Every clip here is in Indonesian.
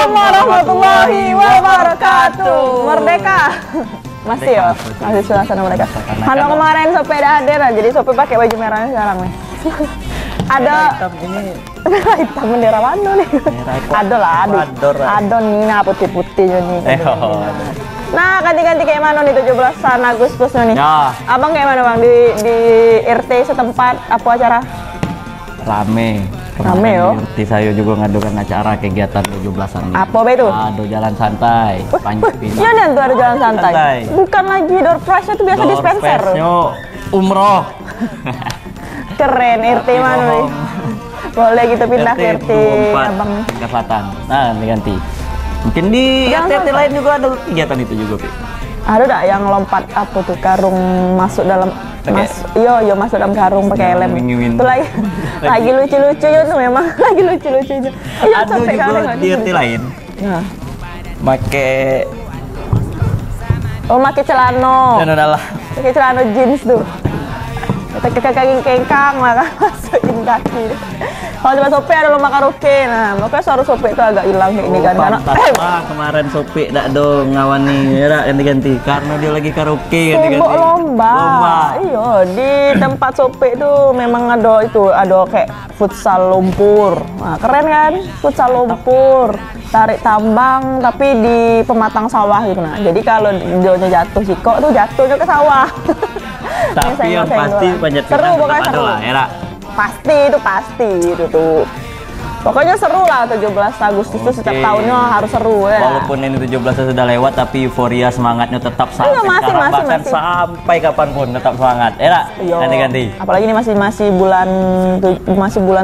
Waalaikumsalam warahmatullahi wabarakatuh. Merdeka. Masih ya, masih suasana mereka. Kalau kemarin Sope udah hadir, jadi Sope pakai baju merahnya sekarang nih. Ada hitam bendera mana nih? Ada lah, ada nih, nah putih-putihnya nih. Nah, ganti-ganti kayak mana nih 17 Agustus nih? Ya. Abang kayak mana bang di RT setempat apa acara? Rame yo. RT saya juga ngadukan acara kegiatan 17-an. Apa itu? Aduh, jalan santai. Iya dan tuh ada jalan santai. Bukan lagi door prize-nya tuh biasa dispenser. Umroh. Keren, RT mana nih? Boleh kita pindah ke RT abang nih. Selatan. Nah, ganti. Mungkin di RT lain juga ada kegiatan itu juga, Pi. Ada enggak yang lompat apa tuh karung masuk dalam yo masuk dalam karung pakai lem. Itu lagi lucu-lucunya tuh memang lagi lucu-lucunya. Ada juga di RT lain. Nah. Pakai celana. Pakai celana jeans tuh. Kaki kengkang lah masukin kaki. Kalau cuma Sope ada lomba karaoke, nah makanya suara Sope itu agak hilang kayak ini kan karena kemarin Sope tidak do ngawani ya ganti-ganti karena dia lagi karaoke ganti-ganti. Lomba. Iya di tempat Sope itu memang ada kayak futsal lumpur. Nah keren kan futsal lumpur, tarik tambang tapi di pematang sawah gitu nah. Jadi kalau dia jatuh siko tuh jatuhnya ke sawah. Tapi yang pasti panjat seru pokoknya seru lah ya pasti itu tuh pokoknya seru lah 17 Agustus itu setiap tahunnya harus seru ya walaupun ini 17 sudah lewat tapi euforia semangatnya tetap sampai sekarang bahkan sampai kapanpun tetap semangat ganti-ganti apalagi ini masih bulan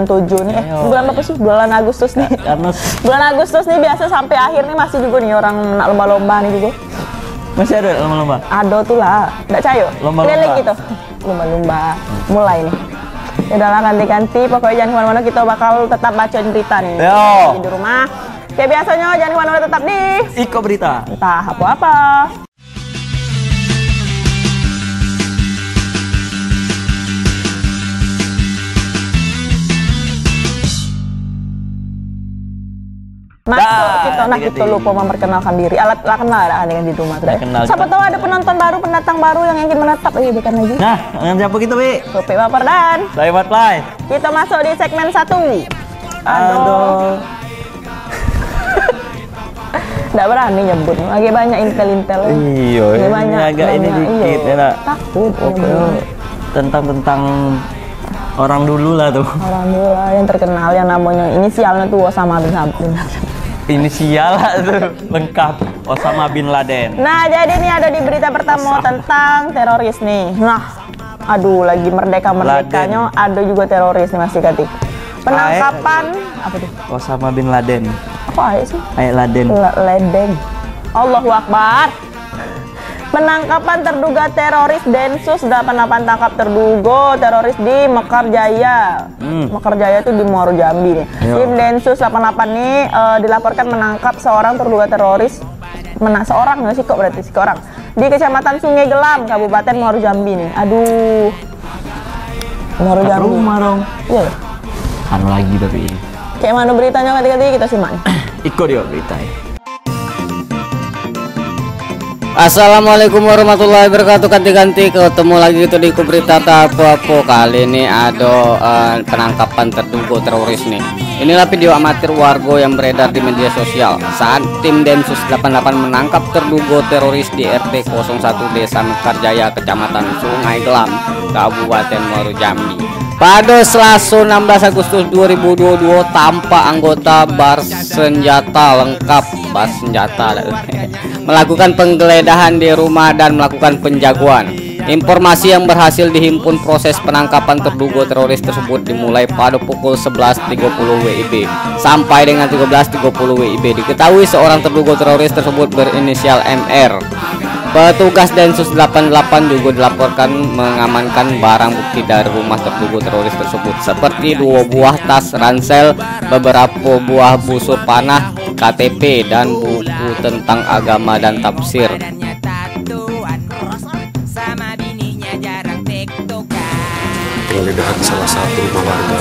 7 nih bulan apa sih bulan Agustus nih bulan Agustus nih biasa sampai akhir nih masih juga nih orang nak lomba-lomba nih juga. Masih ada lomba-lomba? Ada tuh lah, enggak cayo. Lomba-lomba gitu. Lomba-lomba mulai nih. Ya udahlah ganti-ganti, pokoknya jangan kemana-mana kita bakal tetap bacain berita nih. Di rumah. Kayak biasanya jangan kemana-mana tetap di Iko Berita. Entah apa-apa. Kita lupa memperkenalkan diri. Alat kenal ada dengan di rumah tuh. Siapa tahu ada penonton baru, pendatang baru yang ingin menetap bukan lagi. Nah, dengan siapa kita, Pi? Sope Baper dan saya Batlay. Kita masuk di segmen 1. Aduh. Nggak berani nyebut, lagi banyak intel-intel. Iya, agak ini dikit ya. Takut. Tentang orang dulu lah tuh. Orang dulu lah yang terkenal yang namanya inisialnya tuh Osama bin Laden. Inisial lah tuh lengkap Osama bin Laden. Nah jadi ini ada di berita pertama tentang teroris nih. Nah, aduh lagi merdekanya ada juga teroris nih Mas Dikati. Penangkapan apa tuh? Osama bin Laden. Apa aja sih? Laden. Allahu Akbar. Penangkapan terduga teroris Densus 88 tangkap terduga teroris di Mekarjaya. Mekarjaya itu di Muaro Jambi nih. Tim Densus 88 nih dilaporkan menangkap seorang terduga teroris. Seorang nggak sih kok berarti seorang di Kecamatan Sungai Gelam, Kabupaten Muaro Jambi nih. Aduh. Muaro Jambi. Rumah dong. Iya. Anu lagi tapi. Kayak mana beritanya ganti-ganti kita simak nih. Ikut dia beritanya. Assalamualaikum warahmatullahi wabarakatuh. Ganti-ganti ketemu lagi gitu di Berita Apa-apa. Kali ini ada penangkapan terduga teroris nih. Inilah video amatir warga yang beredar di media sosial saat tim Densus 88 menangkap terduga teroris di RT 01 Desa Mekarjaya, Kecamatan Sungai Gelam, Kabupaten Muaro Jambi. Pada Selasa 16 Agustus 2022 tanpa anggota bersenjata lengkap melakukan penggeledahan di rumah dan melakukan penjagoan. Informasi yang berhasil dihimpun proses penangkapan terduga teroris tersebut dimulai pada pukul 11.30 WIB sampai dengan 13.30 WIB. Diketahui seorang terduga teroris tersebut berinisial MR. Petugas Densus 88 juga dilaporkan mengamankan barang bukti dari rumah terduga teroris tersebut seperti 2 buah tas ransel, beberapa buah busur panah, KTP, dan buku tentang agama dan tafsir. Penggeledahan salah satu rumah warga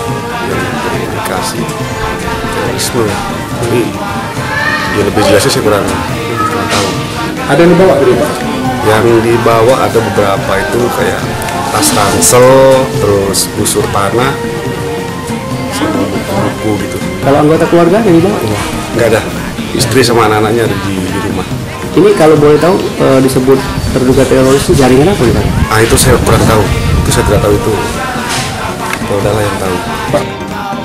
yang terindikasi terorisme di Ya, lebih jelasnya saya kurang tahu. Ada yang dibawa dari Pak? Yang dibawa ada beberapa itu kayak tas ransel, terus busur panah, sama buku gitu. Kalau anggota keluarga yang dibawa? Nggak ada. Istri sama anak-anaknya ada di rumah. Ini kalau boleh tahu disebut terduga teroris itu jaringan apa Pak? Ah, itu saya kurang tahu. Itu saya tidak tahu itu. Polda lah yang tahu.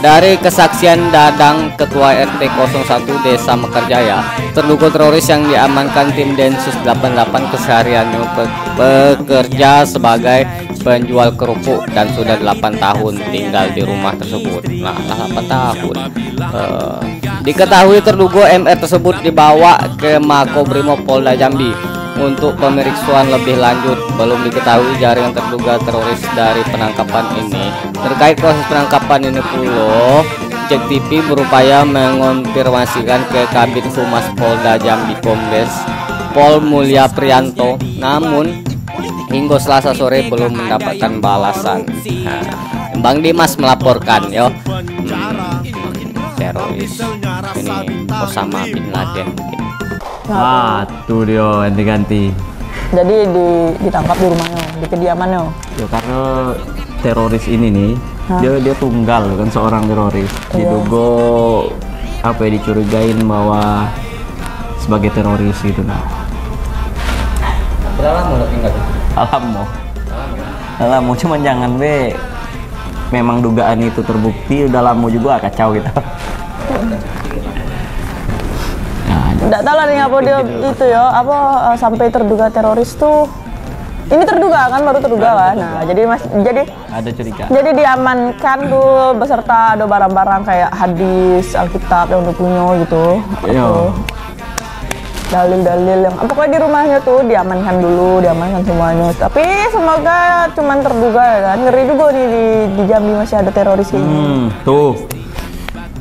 Dari kesaksian Dadang, Ketua RT 01 Desa Mekarjaya, terduga teroris yang diamankan tim Densus 88 kesehariannya bekerja sebagai penjual kerupuk dan sudah 8 tahun tinggal di rumah tersebut. Nah, 8 tahun. Diketahui terduga MR tersebut dibawa ke Makobrimob Polda Jambi untuk pemeriksaan lebih lanjut. Belum diketahui jaringan terduga teroris dari penangkapan ini. Terkait proses penangkapan ini pula, Cek TV berupaya mengonfirmasikan ke Kabid Humas Polda Jambi Kombes Pol Mulya Prianto, namun hingga Selasa sore belum mendapatkan balasan. Nah, Bang Dimas melaporkan yo, teroris ini Osama bin Laden. Tuh dia ganti-ganti. Jadi ditangkap di rumahnya, di kediamannya. Ya, karena teroris ini nih, dia tunggal kan, seorang teroris. Diduga apa ya, dicurigain bahwa sebagai teroris gitu. Nah, berapa lama lo tinggal? Alamu cuman jangan memang dugaan itu terbukti, udah lama juga kacau gitu. Nggak tahu lah nih apa dia itu ya, sampai terduga teroris tuh. Ini terduga kan, baru terduga kan. Nah, jadi ada curiga. Jadi diamankan tuh beserta ada barang-barang kayak hadis, Alkitab yang udah punya gitu. Dalil-dalil yang pokoknya di rumahnya tuh diamankan semuanya. Tapi semoga cuman terduga ya kan. Ngeri juga nih di Jambi masih ada teroris kayak gini. Tuh.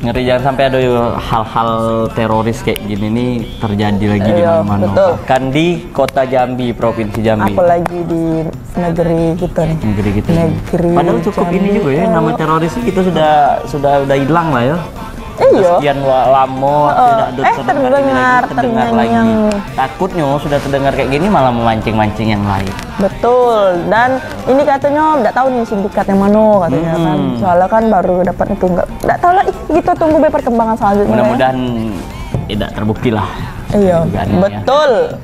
Ngeri, jangan sampai ada hal-hal teroris kayak gini nih terjadi lagi di mana-mana. Bahkan di kota Jambi, provinsi Jambi. Apalagi di negeri kita nih. Negeri kita. Padahal cukup Jambi, ini juga ya, nama teroris kita sudah hilang lah ya. Iya. Sekian lama tidak terdengar lagi. Yang... Takutnya sudah terdengar kayak gini malah memancing-mancing yang lain. Betul. Dan ini katanya nggak tahu nih sindikat yang mana katanya kan. Soalnya kan baru dapat itu, nggak tahu lah. Gitu, tunggu perkembangan selanjutnya. Mudah-mudahan tidak terbukti lah. Iya. Betul.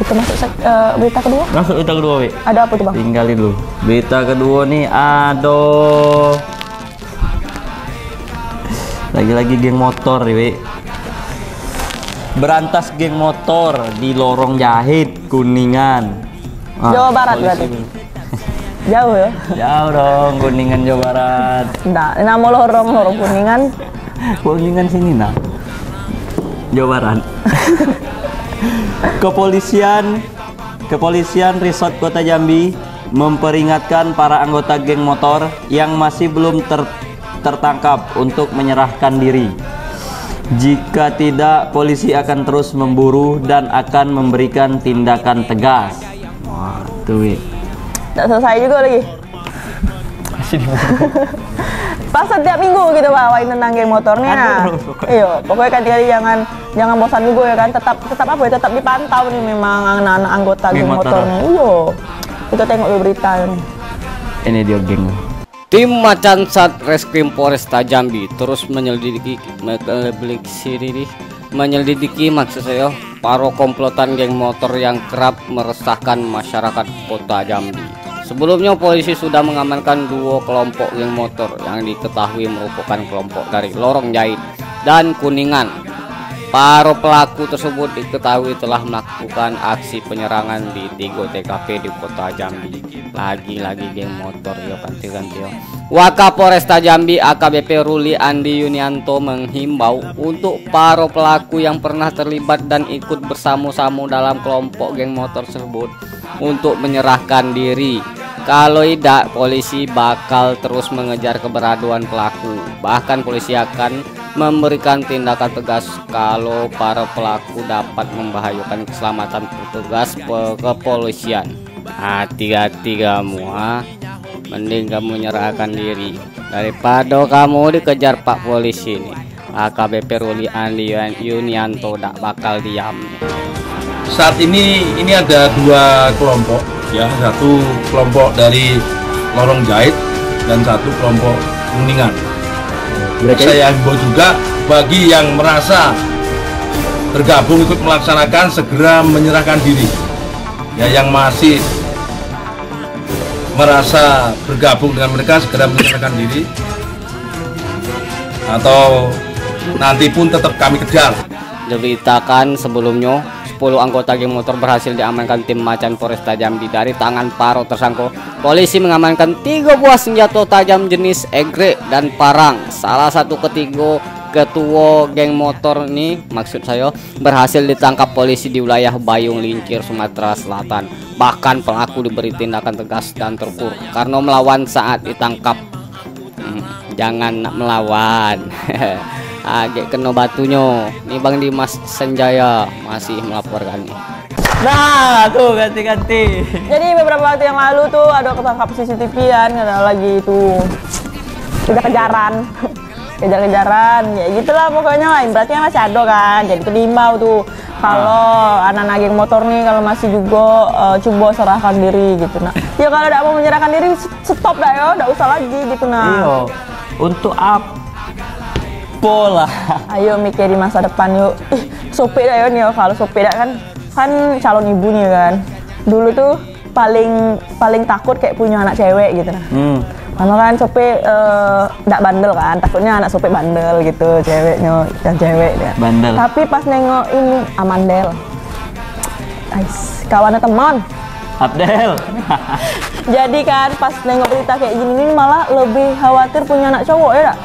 Kita masuk berita kedua. Berita kedua, Wi. Ada apa tuh, Bang? Tinggalin dulu. Berita kedua nih, aduh. Lagi-lagi geng motor, Wi. Berantas geng motor di Lorong Jahit, Kuningan. Jawa Barat berarti. Jauh ya? Jauh dong, Kuningan Jawa Barat. Nah, nama lorong Kuningan. Kuningan sini nah. Jawa Barat. Kepolisian Resort Kota Jambi memperingatkan para anggota geng motor yang masih belum tertangkap untuk menyerahkan diri. Jika tidak, polisi akan terus memburu dan akan memberikan tindakan tegas. Wah, tuh. Nggak selesai juga lagi. Pas setiap minggu gitu bawain tentang geng motornya. Iya, pokoknya kali-kali jangan bosan juga ya kan. Tetap dipantau nih memang anak-anak anggota geng motornya. Iya. Kita tengok berita nih. Ini dia geng. Tim Macan Satreskrim Polresta Jambi terus menyelidiki maksud saya para komplotan geng motor yang kerap meresahkan masyarakat Kota Jambi. Sebelumnya polisi sudah mengamankan 2 kelompok geng motor yang diketahui merupakan kelompok dari Lorong Jahit dan Kuningan. Para pelaku tersebut diketahui telah melakukan aksi penyerangan di 3 TKP di Kota Jambi. Lagi-lagi geng motor ya ganti-ganti. Wakapolresta Jambi AKBP Ruli Andi Yunianto menghimbau untuk para pelaku yang pernah terlibat dan ikut bersama-sama dalam kelompok geng motor tersebut untuk menyerahkan diri. Kalau tidak, polisi bakal terus mengejar keberadaan pelaku. Bahkan polisi akan memberikan tindakan tegas kalau para pelaku dapat membahayakan keselamatan petugas kepolisian. Hati-hati kamu, mending kamu menyerahkan diri. Daripada kamu dikejar Pak Polisi nih, AKBP Ruli Andi Yunianto tak bakal diam. Saat ini ada 2 kelompok ya, satu kelompok dari Lorong Jait dan satu kelompok Kuningan. Saya himbau juga bagi yang merasa bergabung ikut melaksanakan segera menyerahkan diri. Ya, yang masih merasa bergabung dengan mereka segera menyerahkan diri, atau nanti pun tetap kami kejar. Diberitakan sebelumnya 10 anggota geng motor berhasil diamankan tim Macan Polresta Jambi. Dari tangan para tersangka, polisi mengamankan 3 buah senjata tajam jenis egrek dan parang. Salah satu ketua geng motor ini, maksud saya, berhasil ditangkap polisi di wilayah Bayung Lincir, Sumatera Selatan. Bahkan pelaku diberi tindakan tegas dan terukur karena melawan saat ditangkap. Jangan nak melawan. Agak kena batunya. Nih Bang Dimas Senjaya masih melaporkannya. Nah, tuh ganti-ganti. Jadi beberapa waktu yang lalu tuh ada ketangkap CCTV kan, ada lagi itu kejar-kejaran. Kejar-kejaran, ya gitulah pokoknya lah. Berarti masih ada kan, jadi kedimbau tuh. Kalau anak-anak geng motor nih kalau masih juga coba serahkan diri gitu nah. Ya kalau tidak mau menyerahkan diri stop dah ya, tidak usah lagi gitu nah. Iyo, untuk apa lah? Ayo mikir di masa depan yuk. Sopir dah ya nih, kalau sopir dah kan calon ibu nih kan. Dulu tuh paling takut kayak punya anak cewek gitu nah. Karena kan sopir nggak bandel kan, takutnya anak sopir bandel gitu, ceweknya yang cewek dia. Bandel. Tapi pas nengok ini Amandel, kawannya teman. Abdel. Jadi kan pas nengok berita kayak gini ini malah lebih khawatir punya anak cowok ya, dak?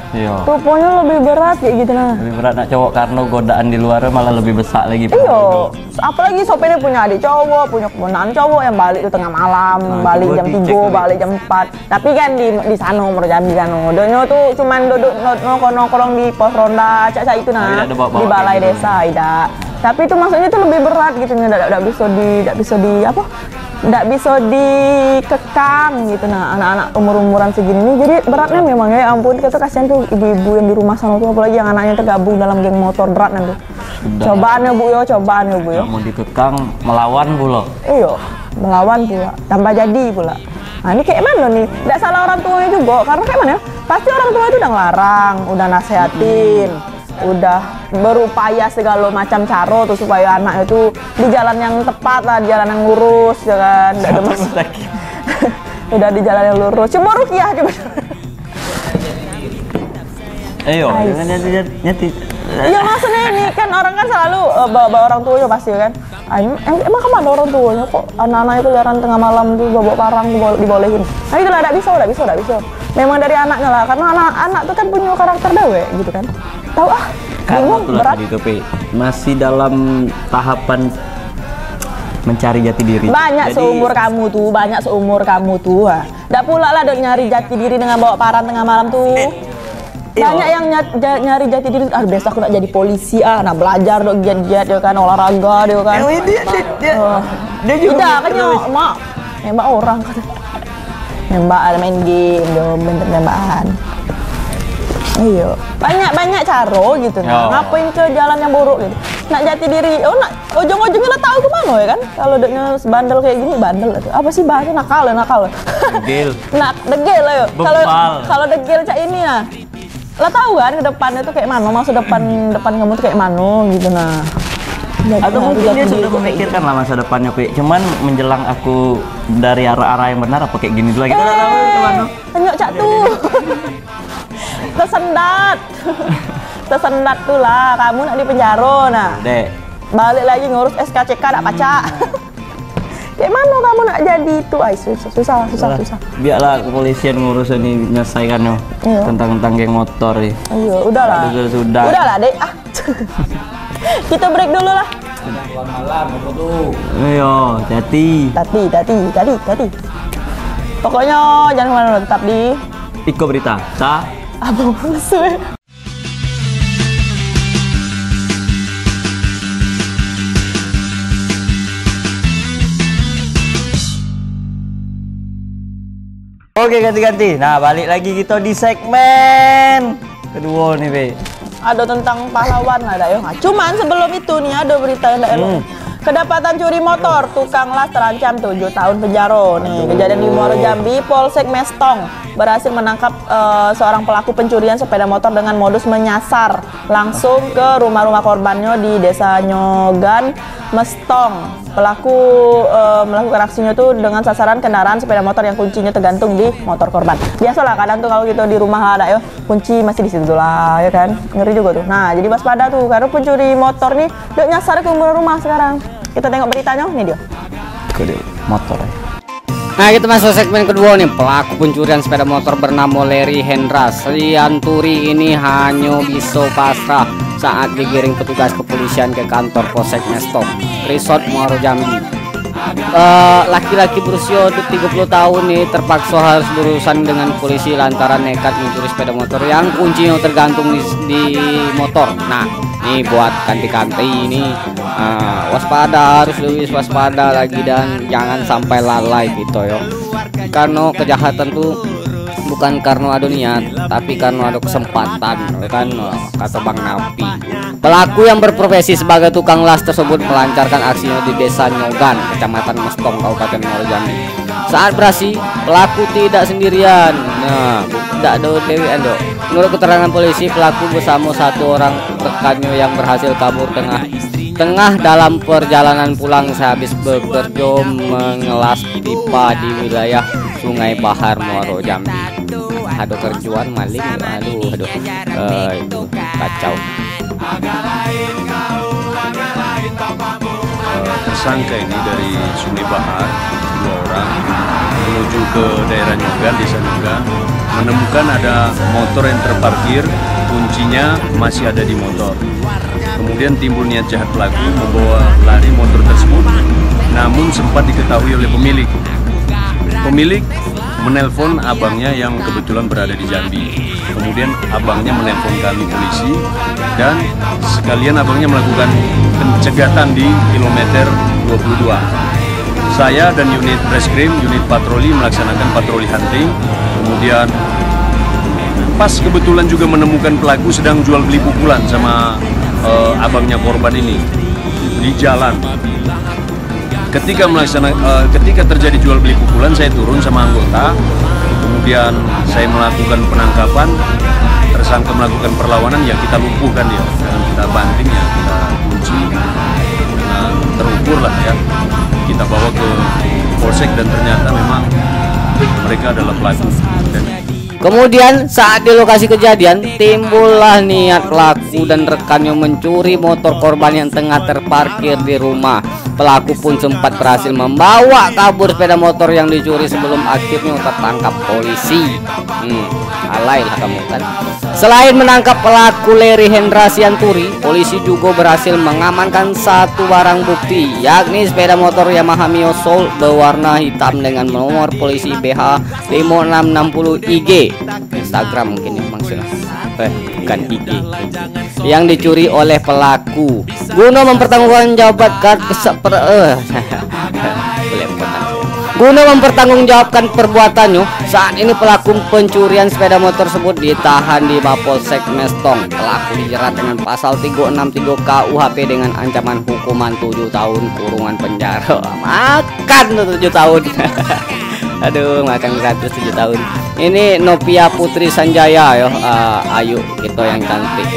Iya. Rupanya lebih berat kayak gitu nah. Lebih berat nak cowok karena godaan di luar malah lebih besar lagi. Iya, apalagi sopirnya punya adik cowok, punya keponakan cowok yang balik itu tengah malam, balik jam 3, balik jam 4. Tapi kan di sana umur Jambi kan, udahnya tuh cuman duduk nongkrong di pos ronda, cak itu nah, di balai desa, tidak. Tapi itu maksudnya tuh lebih berat gitu, tidak bisa dikekang gitu nah, anak-anak umur-umuran segini nih. Jadi beratnya memang ya ampun, kita kasihan tuh ibu-ibu yang di rumah sana tuh, apalagi yang anaknya tergabung dalam geng motor, berat nanti. Cobaan ya Bu ya. Mau dikekang melawan pula. Iya, melawan pula, tambah jadi pula. Nah ini kayak mana nih? Tidak salah orang tuanya juga, karena kayak mana? Pasti orang tua itu udah ngelarang, udah nasehatin, udah berupaya segala macam cara tuh supaya anak itu di jalan yang tepat lah, di jalan yang lurus ya kan. Tidak ada masalah. Udah di jalan yang lurus. Coba rukiah coba. Ayo, nyati. Iya maksudnya ini kan orang kan selalu bawa orang tuanya pasti kan. Emang kemana orang tuanya kok anak-anaknya kelihatan tengah malam tuh bawa parang dibolehin. Nah itu lah, tidak bisa. Memang dari anaknya lah, karena anak-anak tuh kan punya karakter dewe gitu kan. Tahu bingung berat. Masih dalam tahapan mencari jati diri. Banyak seumur kamu tuh. Nggak pula lah nyari jati diri dengan bawa parang tengah malam tuh. Banyak yang nyari jati diri, besok aku nak jadi polisi, nak belajar dong, giat-giat ya kan, olahraga dia kan. Dia juga kan mak nembak orang kan. Nembak main game, tembakan. Iya, banyak cara gitu nah. Ngapain ke jalan yang buruk gitu. Nak jati diri, nak ujung-ujungnya lah tahu kemana ya kan. Kalau deknya bandel kayak gini, bandel itu. Apa sih bahasa nakal? Degil. Degil lah yuk. Kalau degil cak ini nah. Lah tahu kan ke depannya tuh kayak mana, masa depan kamu tuh kayak mana gitu nah. Atau mungkin dia sudah memikirkan lah masa depannya, Pi. Cuman menjelang aku dari arah yang benar apa kayak gini dulu, kita enggak tahu kemana. Penyok cak tuh. Tersendat tuh lah, kamu nak di penjara nah. Dek. Balik lagi ngurus SKCK nak pacak. Kayak mana kamu nak jadi itu? Susah. Biarlah kepolisian ngurus ini, menyelesaikan tentang geng motor nih. Iya, udahlah. Sudah. Udahlah, Dek. Kita break dulu lah. Iya, hati. Pokoknya jangan kemana-mana, tetap di Iko Berita. Abang musuh. Oke, ganti-ganti. Nah, balik lagi kita di segmen kedua nih, Be. Ada tentang pahlawan ada ya. Nah, cuman sebelum itu nih ada berita yang enggak elok. Kedapatan curi motor, tukang las terancam 7 tahun penjara. Nih, kejadian di Muaro Jambi, Polsek Mestong berhasil menangkap seorang pelaku pencurian sepeda motor dengan modus menyasar langsung ke rumah-rumah korbannya di Desa Nyogan, Mestong. Pelaku melakukan aksinya tuh dengan sasaran kendaraan sepeda motor yang kuncinya tergantung di motor korban. Biasalah kadang tuh kalau gitu di rumah ada ya, kunci masih di situ lah ya kan. Ngeri juga tuh. Nah, jadi waspada tuh karena pencuri motor nih udah nyasar ke rumah sekarang. Kita tengok beritanya nih dia. Kode motor. Nah, kita masuk segmen kedua nih. Pelaku pencurian sepeda motor bernama Larry Hendra Srianturi ini hanya bisa pasrah saat digiring petugas kepolisian ke kantor Polsek Mestong, Resort Muaro Jambi. Laki-laki berusia 30 tahun nih terpaksa harus berurusan dengan polisi lantaran nekat mencuri sepeda motor yang kuncinya tergantung di motor. Nah, ini buat kanti-kanti ini waspada, harus lebih waspada lagi dan jangan sampai lalai gitu ya. Karena kejahatan tuh bukan karena ada niat, tapi karena ada kesempatan, kan kata Bang Napi. Pelaku yang berprofesi sebagai tukang las tersebut melancarkan aksinya di Desa Nyogan, Kecamatan Mestong, Kabupaten Muaro Jambi. Saat beraksi, pelaku tidak sendirian. Nah, tidak ada dewean dok. Menurut keterangan polisi, pelaku bersama satu orang rekannya yang berhasil kabur tengah dalam perjalanan pulang sehabis bekerja mengelas pipa di wilayah Sungai Bahar, Muaro Jambi. Aduh, kerjaan maling, aduh, itu kacau. Tersangka ini dari Sungai Bahar, 2 orang menuju ke daerah Nyogan, Desa Nyogan, menemukan ada motor yang terparkir, kuncinya masih ada di motor. Kemudian timbul niat jahat pelaku membawa lari motor tersebut, namun sempat diketahui oleh pemilik. Pemilik menelpon abangnya yang kebetulan berada di Jambi. Kemudian abangnya menelpon kami polisi dan sekalian abangnya melakukan pencegatan di kilometer 22. Saya dan unit reskrim, unit patroli melaksanakan patroli hunting. Kemudian pas kebetulan juga menemukan pelaku sedang jual beli pukulan sama abangnya korban ini di jalan. Ketika terjadi jual beli pukulan, saya turun sama anggota, kemudian saya melakukan penangkapan, tersangka melakukan perlawanan, ya kita lumpuhkan dia, dan kita banting ya, kita kunci, dan terukur lah ya, kita bawa ke polsek dan ternyata memang mereka adalah pelaku. Kemudian saat di lokasi kejadian timbullah niat pelaku dan rekannya mencuri motor korban yang tengah terparkir di rumah. Pelaku pun sempat berhasil membawa kabur sepeda motor yang dicuri sebelum akhirnya tertangkap polisi. Alay lah kamu kan. Selain menangkap pelaku Larry Hendra Srianturi, polisi juga berhasil mengamankan satu barang bukti, yakni sepeda motor Yamaha Mio Soul berwarna hitam dengan nomor polisi BH 5660 IG. Instagram mungkin ya maksudnya, bukan IG, yang dicuri oleh pelaku guna mempertanggungjawabkan perbuatannya. Saat ini pelaku pencurian sepeda motor tersebut ditahan di Mapolsek Mestong. Pelaku dijerat dengan pasal 363 KUHP dengan ancaman hukuman 7 tahun kurungan penjara. Makan tuh 7 tahun. Aduh, makan gratis 7 tahun. Ini Novia Putri Sanjaya ya, ayu gitu yang cantik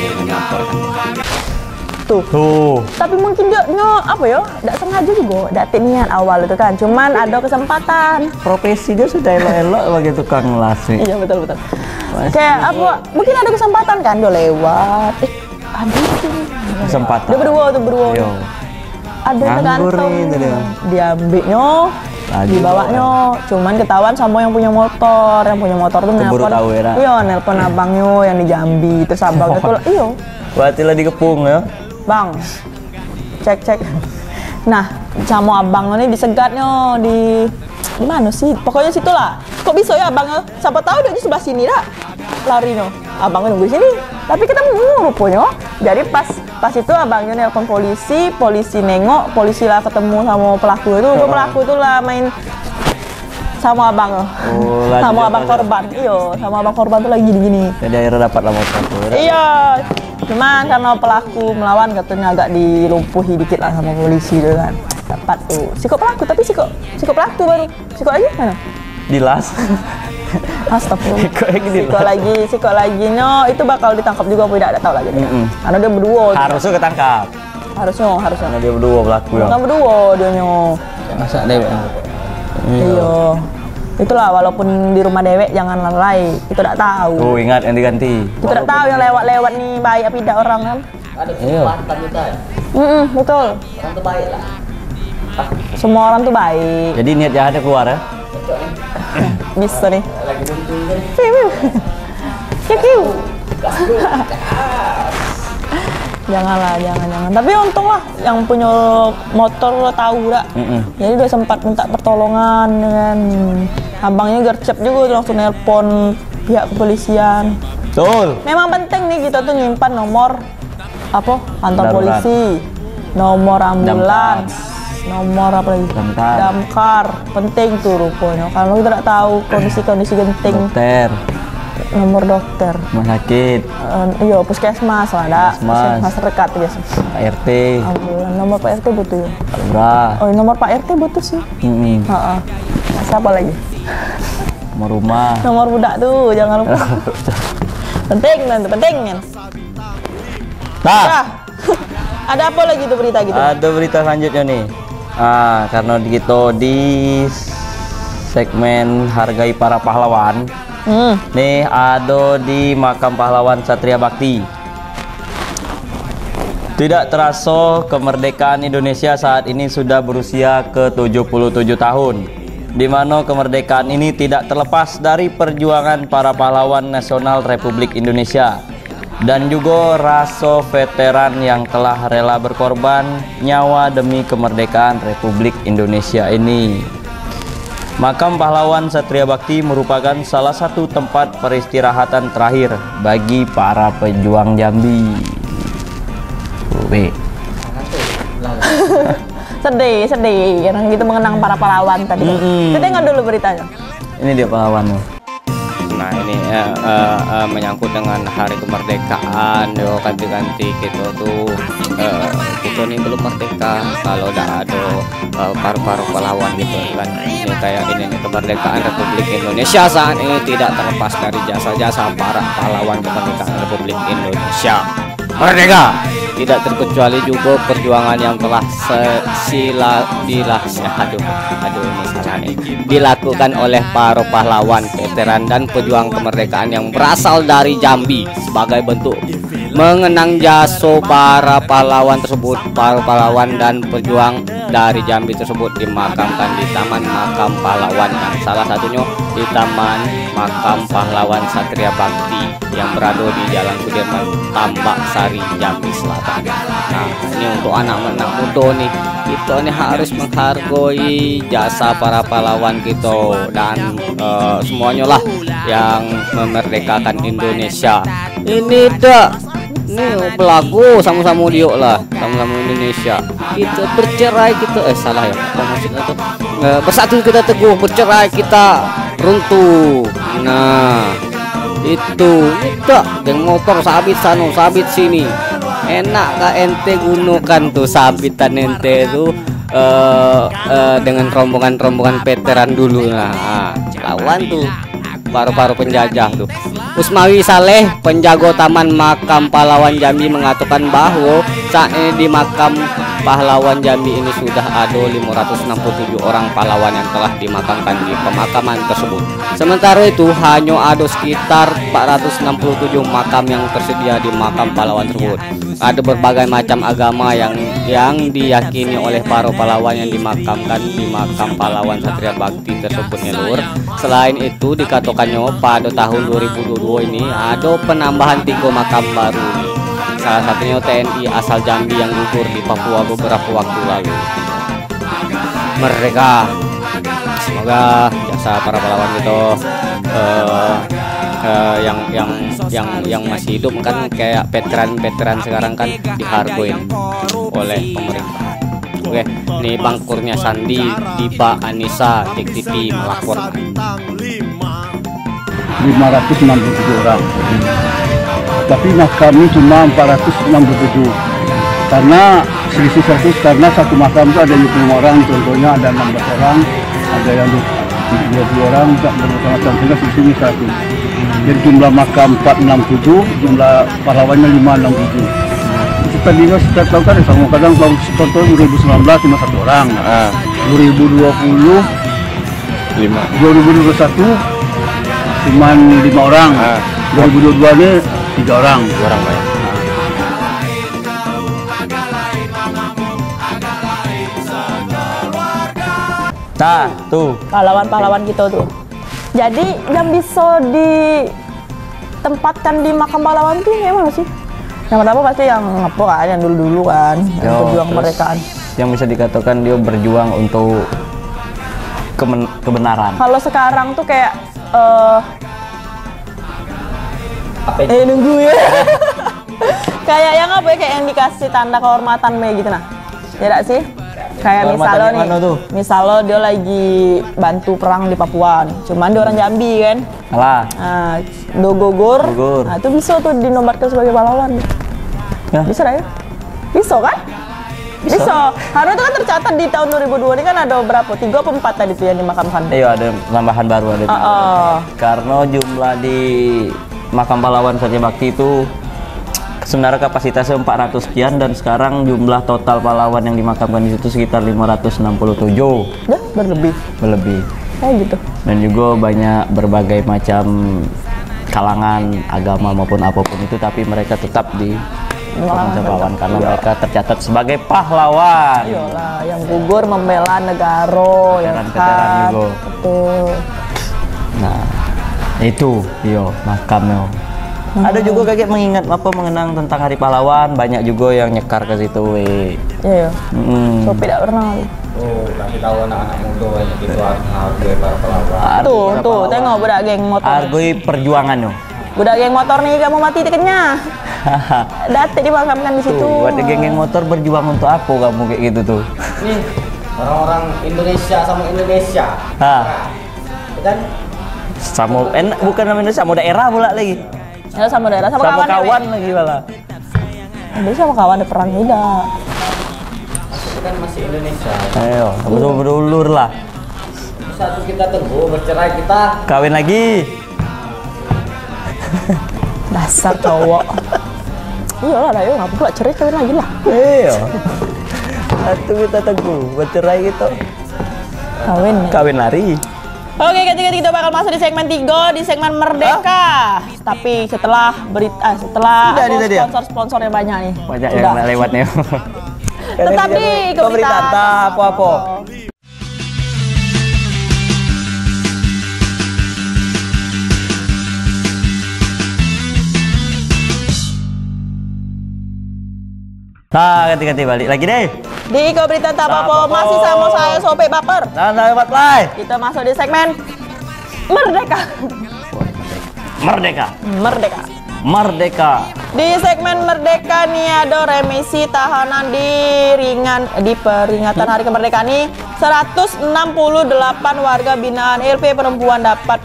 tuh. Tapi mungkin dia apa ya, tidak sengaja juga, tidak niat awal itu kan, cuman ada kesempatan. Profesi dia sudah elok-elok sebagai tukang las. Iya betul. Kayak apa? Mungkin ada kesempatan kan, dia lewat. Aduh, kesempatan. Dia berdua. Ada tergantung. Diambilnya, dibawanya. Cuman ketahuan sama yang punya motor. Yang punya motor tuh nelpon. Iya, nelpon abangnya yang di Jambi. Terus abangnya tuh, iya. Berarti lah dikepung ya. Bang, cek. Nah, sama abangnya ini disegatnya di mana sih? Pokoknya situ lah. Kok bisa ya abangnya? Siapa tahu dia di sebelah sini dah. Lari no. Abangnya nunggu sini. Tapi kita rupanya. Jadi pas itu abangnya nelpon polisi nengok, polisi lah ketemu sama pelaku itu. Pelaku itu lah main sama abang. Oh, lagi sama abang dapat. korban. Iya, sama abang korban tuh lagi gini. Jadi akhirnya dapat lah motor tuh. Iya. Cuman karena pelaku melawan katanya agak dilumpuhi dikit lah sama polisi tuh kan. Dapat tuh. Sikok pelaku tapi sikok pelaku baru. Sikok lagi mana? Dilas. Astagfirullah. Sikok lagi. No, itu bakal ditangkap juga apa tidak ada tahu lagi. Karena dia berdua. Harusnya ketangkap. Harusnya. Karena dia berdua pelaku ya. Bukan berdua dia nyo. Masa dewek. Iya. Itulah walaupun di rumah dewek jangan lalai. Kita tidak tahu. Oh, ingat yang diganti. Kita tidak tahu yang lewat-lewat nih baik apa tidak orang kan. Ada Iya. kesempatan kita ya. Betul. Orang tuh baik lah. Semua orang tuh baik. Jadi niat jahatnya keluar ya. Bisa nih. Lagi buntung kan. Kiu. Janganlah, jangan. Tapi untung lah yang punya motor tahu dah. Jadi udah sempat minta pertolongan dengan abangnya gercep juga langsung nelpon pihak kepolisian. Betul. Memang penting nih kita tuh nyimpan nomor apa? Kantor Darurat. polisi, nomor ambulans, nomor apa lagi? Damkar. Damkar. Penting tuh rupanya. Kalau kita tidak tahu kondisi-kondisi genting, Dokter, nomor dokter. rumah sakit, Iya, puskesmas lah, ada. Puskesmas. Terdekat biasa. Pak RT, Ambulan, nomor Pak RT butuh ya. Pak Lurah, Oh, nomor Pak RT butuh sih. Heeh. Nah, siapa lagi? nomor rumah. Nomor budak tuh, jangan lupa. Penting kan, penting kan. Nah, Nah, ada apa lagi tuh berita gitu? ada berita selanjutnya nih. Karena kita di segmen hargai para pahlawan. Nih ada di makam pahlawan Satria Bakti. Tidak terasa kemerdekaan Indonesia saat ini sudah berusia ke-77 tahun, di mana kemerdekaan ini tidak terlepas dari perjuangan para pahlawan nasional Republik Indonesia dan juga rasa veteran yang telah rela berkorban nyawa demi kemerdekaan Republik Indonesia ini. Makam pahlawan Satria Bakti merupakan salah satu tempat peristirahatan terakhir bagi para pejuang Jambi. Sedih karena gitu mengenang para pahlawan tadi. Kita tengok dulu beritanya. Ini dia pahlawannya. Nah ini menyangkut dengan hari kemerdekaan, yo ganti-ganti gitu tuh. Kita nih belum merdeka kalau udah ada paru-paru pahlawan gitu kan. Ini kayak ini nih, kemerdekaan Republik Indonesia saat ini tidak terlepas dari jasa-jasa para pahlawan kemerdekaan Republik Indonesia. Merdeka tidak terkecuali juga perjuangan yang telah dilakukan oleh para pahlawan, veteran dan pejuang kemerdekaan yang berasal dari Jambi sebagai bentuk mengenang jasa para pahlawan tersebut. Para pahlawan dan pejuang dari Jambi tersebut dimakamkan di Taman Makam Pahlawan, yang salah satunya di Taman Makam Pahlawan Satria Bakti yang berada di Jalan Sudirman, Tambak Sari, Jambi Selatan. Nah, ini untuk anak-anak muda nih, kita nih harus menghargai jasa para pahlawan kita dan semuanya lah yang memerdekakan Indonesia. Ini dah, nih pelaku sama-sama dia lah, sama-sama Indonesia. Kita bercerai kita, salah ya, apa maksudnya tuh? Bersatu kita teguh, bercerai kita runtuh. Nah, itu geng motor sabit sana sabit sini, enak kah ente gunakan tuh sabitan ente tuh dengan rombongan veteran dulu. Nah, lawan tuh paru-paru penjajah tuh. Usmawi Saleh, penjaga Taman Makam Pahlawan Jambi, mengatakan bahwa saat ini di Makam Pahlawan Jambi ini sudah ada 567 orang pahlawan yang telah dimakamkan di pemakaman tersebut. Sementara itu hanya ada sekitar 467 makam yang tersedia di makam pahlawan tersebut. Ada berbagai macam agama yang diyakini oleh para pahlawan yang dimakamkan di makam pahlawan Satria Bakti tersebut, Lur. Selain itu dikatakannya pada tahun 2022 ini ada penambahan 3 makam baru nih. Salah satunya TNI asal Jambi yang gugur di Papua beberapa waktu lalu. Merdeka. Semoga jasa para pahlawan itu yang masih hidup kan, kayak veteran sekarang kan dihargai oleh pemerintah. oke. Nih Bangkurnya Sandi, Dipa Anissa, Tik TV melaporkan. 567 orang. Tapi kami cuma 467. Karena selisih 100 karena satu makam itu ada 25 orang, contohnya ada 16 orang, ada yang 20 orang, tak bersama-sama sehingga selisihnya 100. Jadi jumlah makam 467, jumlah pahlawannya 567. Tadinya kita tahu kan sama kadang tahun contoh 2019 cuma 1 orang, 2020 2021 cuma 5 orang, 2022 ini 3 orang. 2 orang Pak. Nah, tuh Pahlawan-pahlawan kita tuh. Jadi yang bisa ditempatkan di makam pahlawan tuh gimana sih? Yang pertama pasti yang apa kan, yang dulu-dulu kan, yang berjuang kemerdekaan. Yang bisa dikatakan dia berjuang untuk kebenaran. Kalau sekarang tuh kayak nunggu ya. Kayak yang apa ya, kayak yang dikasih tanda kehormatan gitu nah. Ya enggak sih? Kayak misalnya nih, misalnya dia lagi bantu perang di Papua, cuman dia orang Jambi kan. Alah. Nah, do gugur. Nah, itu bisa tuh dinobatkan sebagai pahlawan. Ya. Bisa ya? Bisa kan? Bisa. Harusnya itu kan tercatat di tahun 2002 ini kan ada berapa? 3 atau 4 tadi tuh yang dimakamkan. Iya, ada tambahan baru ada. Karena jumlah di makam pahlawan Satya Bakti itu sebenarnya kapasitasnya 400 sekian dan sekarang jumlah total pahlawan yang dimakamkan di situ sekitar 567. Ya, berlebih. Kayak gitu. Dan juga banyak berbagai macam kalangan, agama maupun apapun itu, tapi mereka tetap di pahlawan karena mereka tercatat sebagai pahlawan. Iyalah, yang gugur membela negara, yang veteran juga. Betul. Nah, itu makamnya. Ada juga kayak mengenang tentang Hari Pahlawan, banyak juga yang nyekar ke situ. Iya. Sopi tidak pernah. Kasih tahu anak-anak muda gitu hargai para pahlawan. Tuh, tengok budak geng motor. Hargai perjuangan yo. Budak geng motor nih kamu mati tiketnya. Datik dimakamkan di situ. Budak geng motor berjuang untuk apa kamu kayak gitu tuh? Nih, orang-orang Indonesia sama Indonesia. Kan? Sama bukan sama Indonesia, sama daerah pula lagi. Ya sama daerah, sama kawan lagi malah. Jadi sama kawan ada perang tidak. Itu kan masih Indonesia. Ayo, berdulur lah. Satu kita tunggu bercerai kita. Kawin lagi. Dasar cowok. Iyalah, ayo ngapa pula cerai kawin lagi lah. Iya. Satu kita tunggu bercerai gitu. Kawin lari. Oke, ketika kita bakal masuk di segmen 3, di segmen Merdeka. Tapi setelah sponsor-sponsor yang banyak nih. Banyak yang lewat nih. Tetap di Berita apa-apa. Nah, ganti-ganti balik lagi deh. Di Iko Berita Tak Apa-apa masih sama saya Sope Baper. Dan saya Play. Kita masuk di segmen Merdeka. Di segmen Merdeka nih ada remisi tahanan di peringatan Hari Kemerdekaan nih 168 warga binaan LP perempuan dapat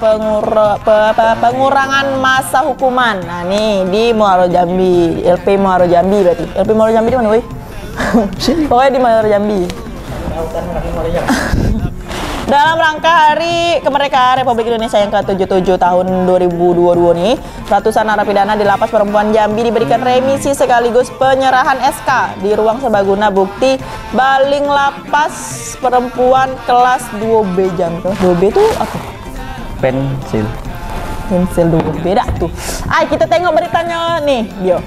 pengurangan masa hukuman. Nah nih di Muaro Jambi, LP Muaro Jambi berarti. LP Muaro Jambi di mana woi? Pokoknya di Muaro Jambi. Dalam rangka Hari Kemerdekaan Republik Indonesia yang ke-77 tahun 2022 nih, ratusan narapidana di Lapas Perempuan Jambi diberikan remisi sekaligus penyerahan SK di ruang serbaguna bukti Baling Lapas Perempuan kelas 2B Jambi. 2B itu apa? Pensil 2 beda tuh. Kita tengok beritanya nih, Dio.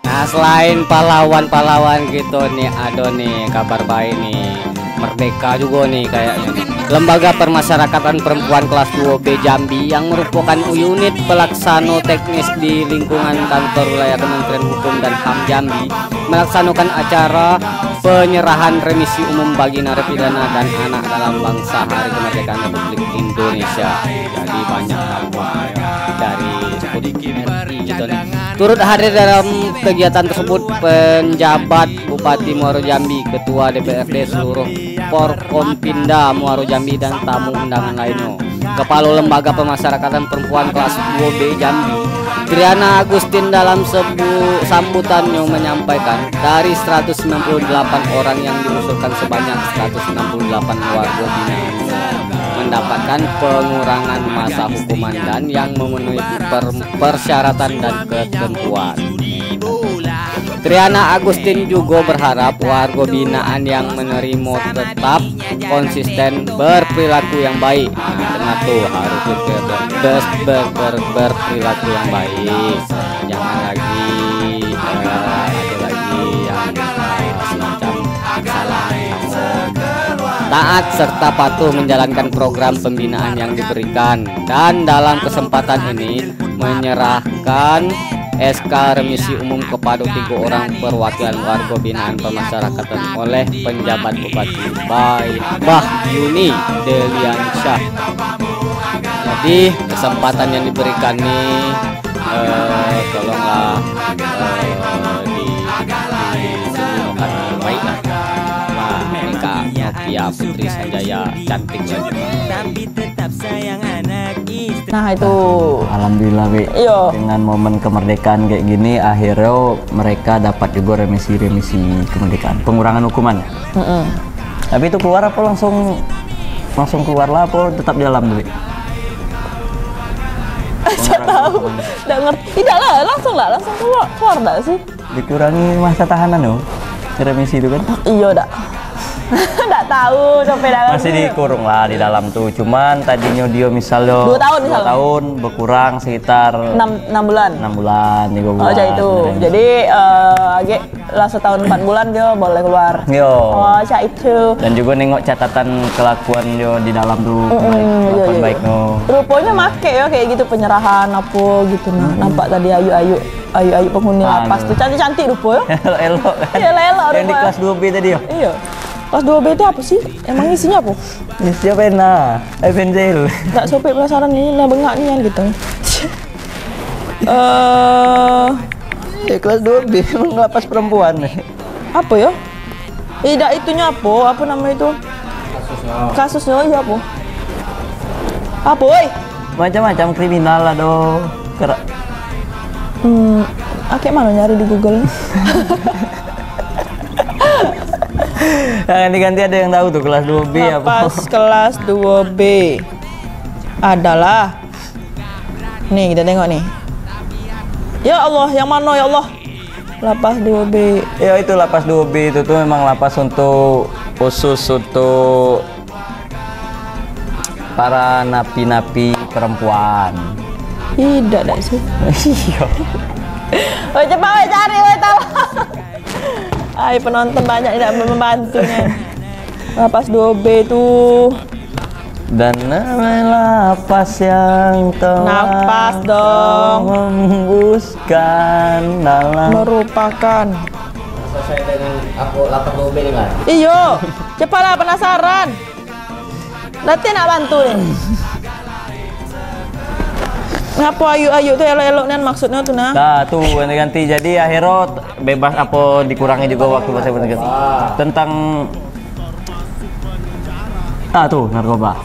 Nah, selain pahlawan-pahlawan gitu nih, ada nih kabar baik nih. Merdeka juga nih kayaknya nih. Lembaga Permasyarakatan Perempuan kelas 2B Jambi yang merupakan unit pelaksana teknis di lingkungan kantor wilayah Kementerian Hukum dan HAM Jambi melaksanakan acara penyerahan remisi umum bagi narapidana dan anak dalam bangsa Hari Kemerdekaan Republik Indonesia. Jadi banyak dari RI gitu nih. Turut hadir dalam kegiatan tersebut penjabat Bupati Muaro Jambi, Ketua DPRD seluruh Porkompinda Muaro Jambi dan tamu undangan lainnya. Kepala Lembaga Pemasyarakatan Perempuan kelas 2B Jambi, Triana Agustin dalam sambutannya menyampaikan dari 198 orang yang diusulkan sebanyak 168 warga binaan mendapatkan pengurangan masa hukuman dan yang memenuhi persyaratan dan ketentuan. Triana Agustin juga berharap warga binaan yang menerima tetap konsisten berperilaku yang baik. Dengar tuh, harus berperilaku yang baik. Jangan lagi ada lagi yang semacam kesalahan. Taat serta patuh menjalankan program pembinaan yang diberikan, dan dalam kesempatan ini menyerahkan SK remisi umum kepada 3 orang perwakilan warga binaan pemasyarakatan oleh penjabat Bupati Bahyuni Deliansyah. Jadi kesempatan yang diberikan nih tolonglah digunakan dengan baik lah. Wah, mereka Nokia Putri Sanjaya cantik banget. Nah itu Alhamdulillah Bi. Iya. Dengan momen kemerdekaan kayak gini akhirnya mereka dapat juga remisi kemerdekaan, pengurangan hukuman. Tapi itu keluar apa langsung keluar lah apa tetap di dalam dulu? Saya tahu, nggak ngerti. Tidak lah, langsung keluar dah sih. Dikurangi masa tahanan loh, remisi itu kan? Iya dak. Nggak tahu sampai dalam. Masih dikurung lah di dalam tuh. Cuman tadinya dia misalnya 2 tahun misalnya. 2 tahun berkurang sekitar 6 bulan. 6 bulan, 3 bulan. Oh, jadi itu. Jadi agak lah setahun 4 bulan dia boleh keluar. Yo. Oh, cak itu. Dan juga nengok catatan kelakuan dia di dalam tuh, kelakuan baik no. Rupanya make ya kayak gitu, penyerahan apa gitu nah. Nampak tadi ayu penghuni lapas tuh cantik-cantik rupa ya. Elok kan. Iya, elok Yang di kelas 2B tadi ya. Iya. Kelas 2B itu apa sih? Emang isinya apa? Isinya pena, pensil. Nggak sampai penasaran ini lah bengak nih kan gitu. Kelas 2B lapas perempuan. Apa ya? Tidak itunya apa? Apa namanya itu? Kasusnya iya apa? Apa woi? Macam-macam kriminal lah do. Kayak mana nyari di Google? Ganti-ganti ada yang tahu tuh kelas 2B apa? Lapas kelas 2B adalah nih, kita tengok nih. Ya Allah, yang mana ya Allah? Lapas 2B. Ya itu lapas 2B itu tuh memang lapas untuk khusus untuk para napi-napi perempuan. Tidak dah sih. Iya. Oh, cepat cari, tahu. Ay, penonton banyak tidak membantunya. Lapas 2B itu dan namanya lapas yang telah napas dong membuskan dalam merupakan Selesai dengan aku lapas 2B nih kan? iyo, cepatlah penasaran. Nanti nak bantu nih. Ngapa ayu tuh elok-elok nih maksudnya tuh nah? Nah tuh ganti-ganti jadi akhirnya bebas apa dikurangi juga waktu masa berganti tentang tuh narkoba.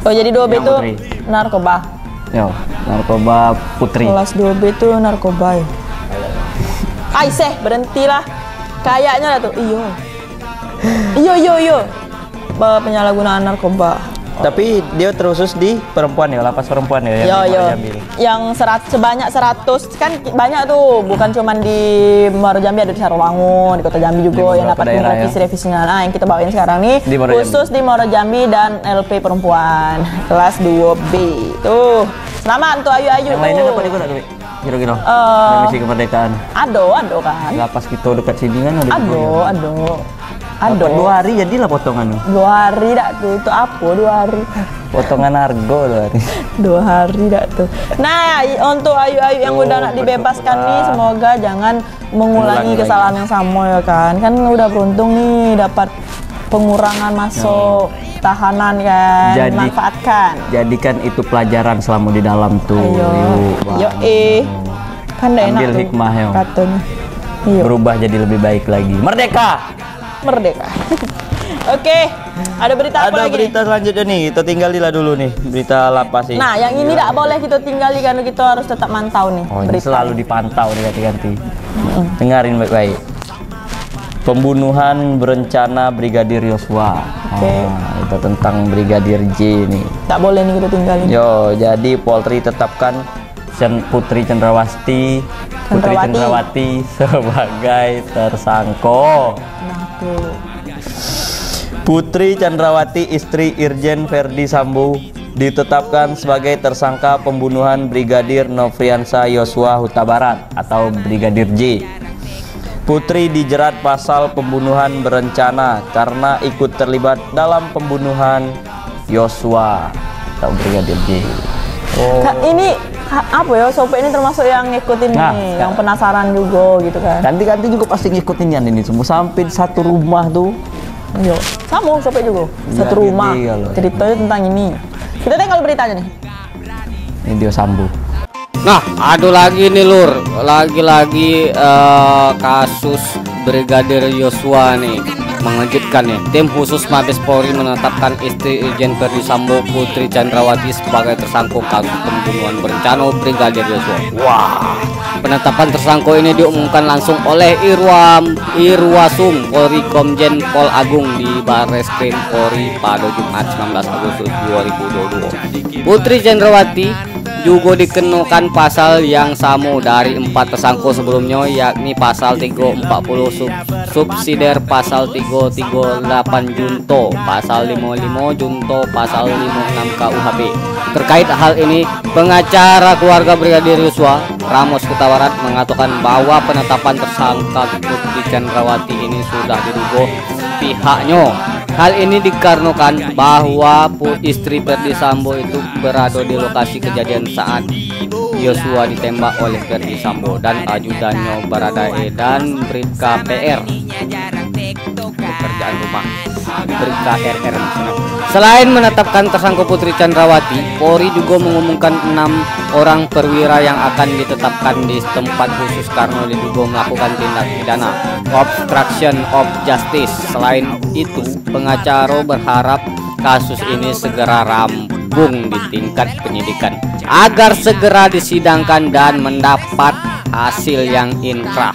Oh jadi 2B itu narkoba. Yo, narkoba putri. Kelas 2B itu narkoba ya. Aisyah berhentilah. Kayaknya lah tuh. Iyo. Penyalahgunaan narkoba. Tapi dia terusus di perempuan ya, lapas perempuan ya. Yo. Yang sebanyak 100 kan banyak tuh, bukan cuman di Muaro Jambi, ada di Sarowangun, di Kota Jambi juga yang dapat revisi-revisinya. Nah, yang kita bawain sekarang nih khusus di Muaro Jambi dan LP perempuan kelas 2B. Tuh. Selamat tuh ayu-ayu tuh. Yang lainnya dapat juga enggak, kira-kira? Remisi kemerdekaan. Ado kan. Lapas kita dekat sini kan ada. Ado. 2 hari jadilah potongan. 2 hari dak tuh. Itu apa 2 hari? Potongan harga 2 hari. 2 hari dak tuh. Nah, untuk ayu-ayu yang udah nak dibebaskan nih, semoga jangan mengulangi kesalahan yang sama ya kan. Kan udah beruntung nih dapat pengurangan masuk tahanan kan. Manfaatkan. Jadikan itu pelajaran selama di dalam tuh. Yo. Kan nggak enak Ambil tuh hikmahnya. katanya. Iya. Berubah jadi lebih baik lagi. Merdeka. Merdeka. Oke, ada berita apa Ada lagi? berita selanjutnya nih. Kita tinggalilah dulu nih berita lapas ini. Nah, yang ini tidak boleh kita tinggali karena kita harus tetap mantau nih. Oh, ini berita. selalu dipantau nih ganti-ganti. Dengarin baik-baik. Pembunuhan berencana Brigadir Yosua. Oke. Itu tentang Brigadir J nih. Tak boleh nih kita tinggalin. Yo, jadi Polri tetapkan Putri Cendrawati sebagai tersangka. Nah, tuh. Putri Cendrawati, istri Irjen Verdi Sambo, ditetapkan sebagai tersangka pembunuhan Brigadir Nofriansah Yosua Huta Barat atau Brigadir J. Putri dijerat pasal pembunuhan berencana karena ikut terlibat dalam pembunuhan Yosua atau Brigadir J. Oh. Ini apa ya? Sope ini termasuk yang ngikutin Nah, nih, yang penasaran juga gitu kan. Ganti-ganti juga pasti ngikutin yang ini semua sampai satu rumah tuh. Yo, sama Sope juga. Satu Jadi, rumah. kalau- Ceritanya tentang ini. Kita tinggal beritanya nih. Ini dia Sambo. Nah, aduh lagi nih Lur, lagi-lagi kasus Brigadir Yosua nih mengejutkan nih. Tim khusus Mabes Polri menetapkan istri Irjen Verdi Sambo, Putri Cendrawati sebagai tersangka kasus pembunuhan berencana Brigadir Yosua. Wah, penetapan tersangka ini diumumkan langsung oleh Irwasum Polri Komjen Pol Agung di Barreskrim Polri pada Jumat 19 Agustus 2022. Putri Cendrawati juga dikenakan pasal yang sama dari 4 tersangka sebelumnya, yakni pasal 340 subsidiar, pasal 338 junto, pasal 55 junto, pasal 56 KUHP. Terkait hal ini, pengacara keluarga Brigadir Yosua, Ramos Huta Barat, mengatakan bahwa penetapan tersangka Putri Cendrawati ini sudah diduga pihaknya. Hal ini dikarenakan bahwa istri Verdi Sambo itu berada di lokasi kejadian saat Yosua ditembak oleh Verdi Sambo dan ajudannya Baradae dan Bribka PR, pekerjaan rumah, Bribka RR maksudnya. Selain menetapkan tersangka Putri Cendrawati, Polri juga mengumumkan 6 orang perwira yang akan ditetapkan di tempat khusus karena diduga melakukan tindak pidana obstruction of justice. Selain itu, pengacara berharap kasus ini segera rampung di tingkat penyidikan agar segera disidangkan dan mendapat hasil yang inkrah.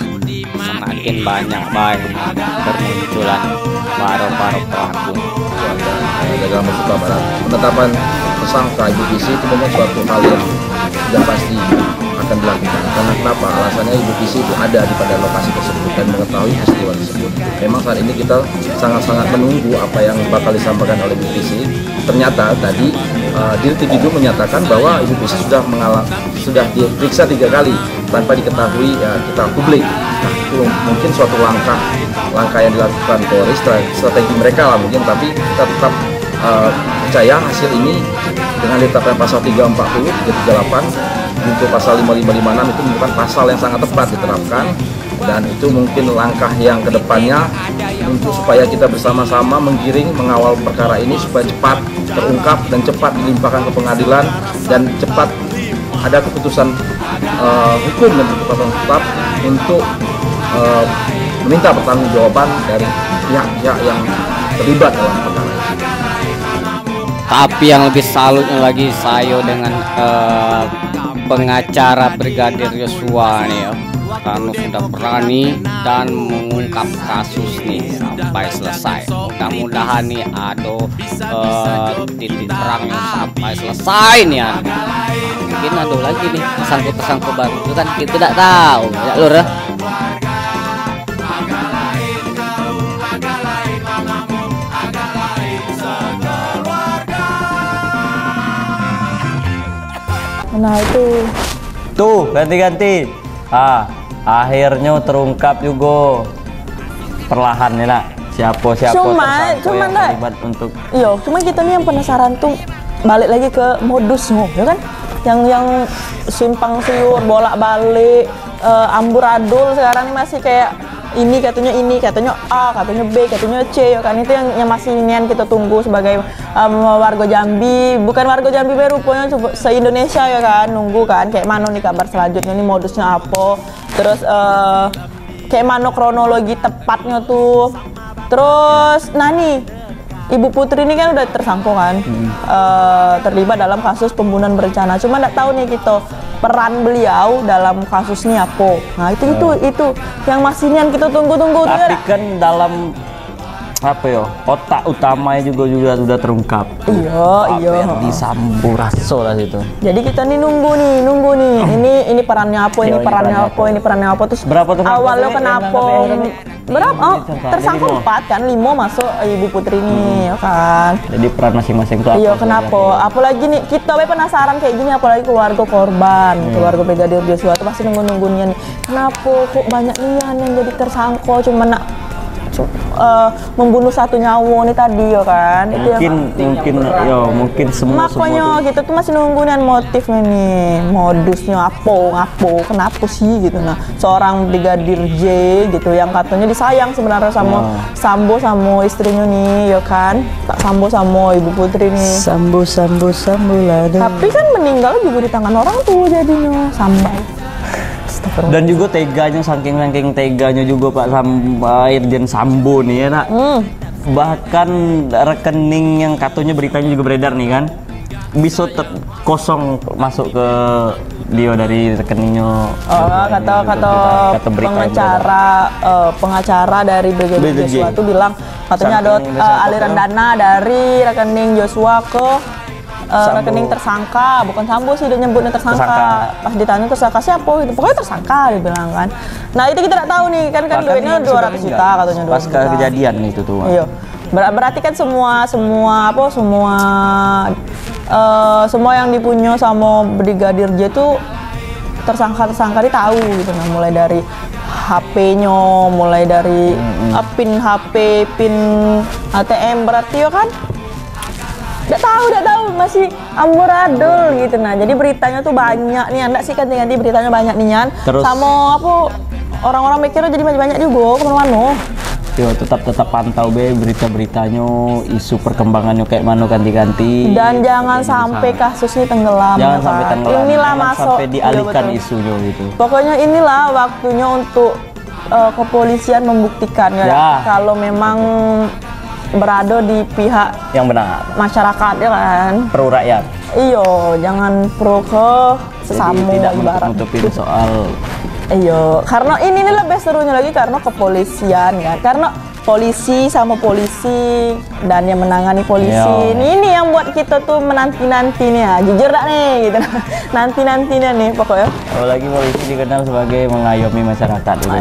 Semakin banyak bermunculan para pelaku. Dari Ramos Huta Barat, penetapan tersangka Ibu Kisi itu memang suatu hal yang sudah pasti akan dilakukan. Karena kenapa? Alasannya Ibu Kisi itu ada di pada lokasi tersebut dan mengetahui peristiwa tersebut. Memang saat ini kita sangat-sangat menunggu apa yang bakal disampaikan oleh Ibu Kisi. Ternyata tadi Dirtipidum menyatakan bahwa Ibu Kisi sudah diperiksa 3 kali tanpa diketahui kita publik. Nah, itu mungkin suatu langkah yang dilakukan Polri, strategi mereka lah mungkin, tapi kita tetap percaya hasil ini dengan ditetapkan pasal 340, 338 untuk pasal 5556 itu merupakan pasal yang sangat tepat diterapkan, dan itu mungkin langkah yang kedepannya untuk supaya kita bersama-sama menggiring mengawal perkara ini supaya cepat terungkap dan cepat dilimpahkan ke pengadilan dan cepat ada keputusan hukum dan keputusan tetap untuk meminta pertanggungjawaban dari pihak-pihak yang terlibat dalam perkara ini. Tapi yang lebih salutnya lagi saya dengan pengacara Brigadir Yosua nih ya, karena sudah berani dan mengungkap kasus nih sampai selesai. Mudah-mudahan nih ada titik terang yang sampai selesai nih ya. Mungkin ada lagi nih tersangka baru itu kan kita tidak tahu ya Lur ya. Nah itu Tuh, ganti-ganti. Akhirnya terungkap juga perlahan nih lah. Siapa Cuman yang dah. terlibat untuk Iya, cuma kita nih yang penasaran tuh balik lagi ke modusnya, ya kan? Yang simpang siur, bolak-balik, amburadul sekarang ini masih kayak ini katanya A, katanya B, katanya C, ya kan itu yang masih inian kita tunggu sebagai warga Jambi, bukan warga Jambi baru rupanya se-Indonesia ya kan, nunggu kan kayak mana nih kabar selanjutnya nih, modusnya apa, terus kayak mana kronologi tepatnya tuh. Terus nah nih Ibu Putri ini kan udah tersangkut kan, terlibat dalam kasus pembunuhan berencana. Cuma nggak tahu nih kita peran beliau dalam kasus ini apa. Nah itu yang masih yang kita tunggu-tunggu. Tapi kan dalam apa ya, otak utamanya juga sudah terungkap. Iya. Di Sambo Raso lah situ. Jadi kita nih nunggu nih. Ini perannya apa? Ini perannya apa? Terus berapa tuh awalnya kenapa? Berapa? Tersangka 4 kan, 5 masuk Ibu Putri nih, ya kan. Jadi peran masing-masing tuh. Iya, kenapa? Apalagi nih kita penasaran kayak gini, apalagi keluarga korban, keluarga Brigadir Joshua tuh pasti nunggu nih. Kenapa kok banyak nih yang jadi tersangka cuma nak membunuh satu nyawa nih tadi ya kan. Mungkin semua makanya gitu tuh masih nungguin motifnya nih, modusnya apa kenapa sih gitu. Nah seorang Brigadir J gitu yang katanya disayang sebenarnya sama Sambo sama istrinya nih ya kan, tak Sambo sama Ibu Putri nih, Sambo lah. Tapi kan meninggal juga di tangan orang tuh jadinya Sambo. Dan juga teganya, saking teganya juga Pak Irjen Sambo nih ya nak. Bahkan rekening yang katanya beritanya juga beredar nih kan, bisa kosong masuk ke dia dari rekeningnya. Kata pengacara dari Brigadir Joshua tuh bilang katanya ada aliran dana dari rekening Joshua ke rekening tersangka, bukan Sambo sih, dia nyebutnya tersangka. Pas ditanya tersangka siapa gitu, pokoknya tersangka dia bilang kan. Nah itu kita tidak tahu nih kan duitnya 200 juta katanya. Pas kejadian itu tuh. Iya. Berarti kan semua yang dipunya sama Brigadir J itu tersangka dia tahu gitu. Nah mulai dari HP-nya, mulai dari pin HP, pin ATM, berarti ya kan Udah tahu masih amburadul gitu. Nah jadi beritanya tuh banyak nih, anda sih ganti-ganti beritanya banyak nih Yan. Terus sama apa orang-orang mikirnya jadi banyak juga kemana-mana. Yo tetap pantau berita-beritanya, isu perkembangannya kayak mana ganti-ganti. Dan jangan sampai kasus ini tenggelam. Jangan sampai tenggelam. Inilah masuk sampai dialihkan isunya gitu. Pokoknya inilah waktunya untuk kepolisian membuktikan ya kalau memang berada di pihak yang benar, masyarakat ya kan, pro rakyat. Iyo, jangan pro ke sesama. Tidak menutup-nutupin soal. Iyo, karena ini lebih serunya lagi karena kepolisian kan, karena polisi sama polisi dan yang menangani polisi. Ini yang buat kita tuh menanti-nanti nih ya, jujur dah nih gitu. Nanti-nantinya nih pokoknya. Apalagi polisi dikenal sebagai mengayomi masyarakat gitu.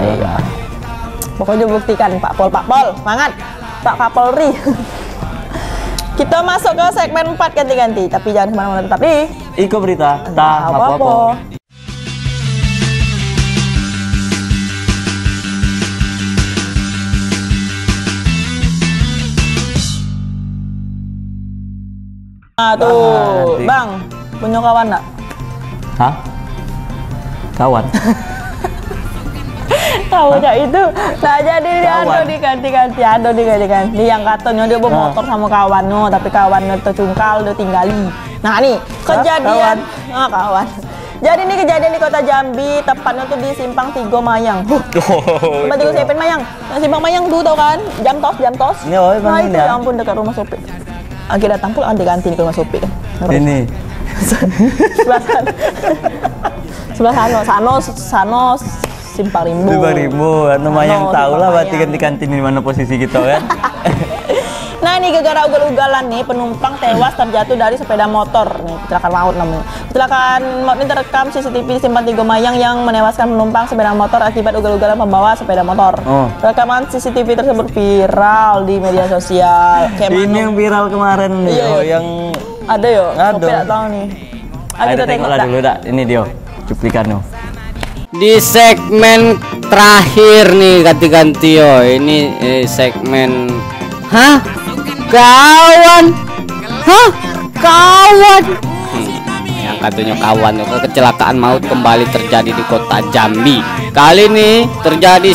Pokoknya buktikan Pak Pol, semangat. Pak Kapolri. Kita masuk ke segmen 4 ganti-ganti, tapi jangan kemana-mana, tetap di Iko Berita, tak apa-apa. Nah tuh, Bang, punya kawan nggak? Hah? Kawan? Tahu aja itu. Nah jadi ada diganti-ganti. Yang katanya dia bawa motor sama kawannya, tapi kawannya tercungkal, dia tinggali. Nah nih kejadian kawan. Jadi ini kejadian di kota Jambi, tepatnya tuh di Simpang 3 Mayang. Simpang 3 Sepen Mayang. Nah, Simpang Mayang tuh tau kan? Jam tos. Nah itu ya ampun dekat rumah Sopi. Akhirnya datang pun ganti-ganti di rumah Sopi. Ini. Sebelah sana Simpang Rimbo. Mayang tahu lah berarti ganti-ganti di mana posisi kita kan. Nah ini gara-gara ugal-ugalan nih, penumpang tewas terjatuh dari sepeda motor nih, kecelakaan maut namanya. Kecelakaan maut ini terekam CCTV di Simpang 3 Mayang yang menewaskan penumpang sepeda motor akibat ugal-ugalan pembawa sepeda motor. Rekaman CCTV tersebut viral di media sosial. Ini yang viral kemarin nih, yang ada yo. Tidak tahu nih. Kita tengoklah dulu dah. Ini dia cuplikannya. Di segmen terakhir nih ganti-ganti yo. Ini segmen kawan. yang katanya kawan kecelakaan maut kembali terjadi di kota Jambi. Kali ini terjadi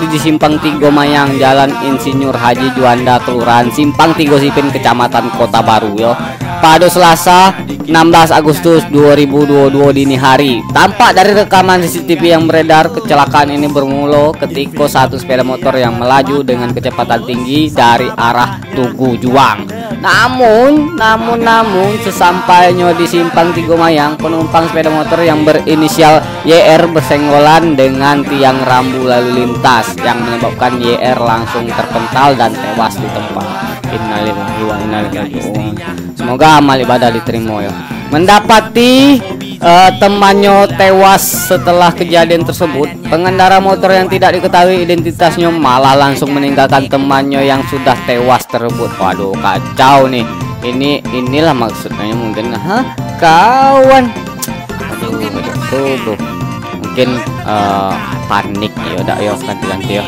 di Simpang Tigo Mayang, Jalan Insinyur Haji Juanda, Kelurahan Simpang Tigo Sipin, Kecamatan Kota Baru yo. Pada Selasa 16 Agustus 2022 dini hari. Tampak dari rekaman CCTV yang beredar, kecelakaan ini bermula ketika satu sepeda motor yang melaju dengan kecepatan tinggi dari arah Tugu Juang. Namun sesampainya di Simpang Tigo Mayang, penumpang sepeda motor yang berinisial YR bersenggolan dengan tiang rambu lalu lintas yang menyebabkan YR langsung terpental dan tewas di tempat. Innalillahi wa inna ilaihi raji'un. Semoga amal ibadah diterima ya. Mendapati temannya tewas setelah kejadian tersebut, pengendara motor yang tidak diketahui identitasnya malah langsung meninggalkan temannya yang sudah tewas tersebut. Waduh, kacau nih. Inilah maksudnya mungkin kawan. Aduh, bro. Mungkin panik ya, udah ya ganti-ganti ya.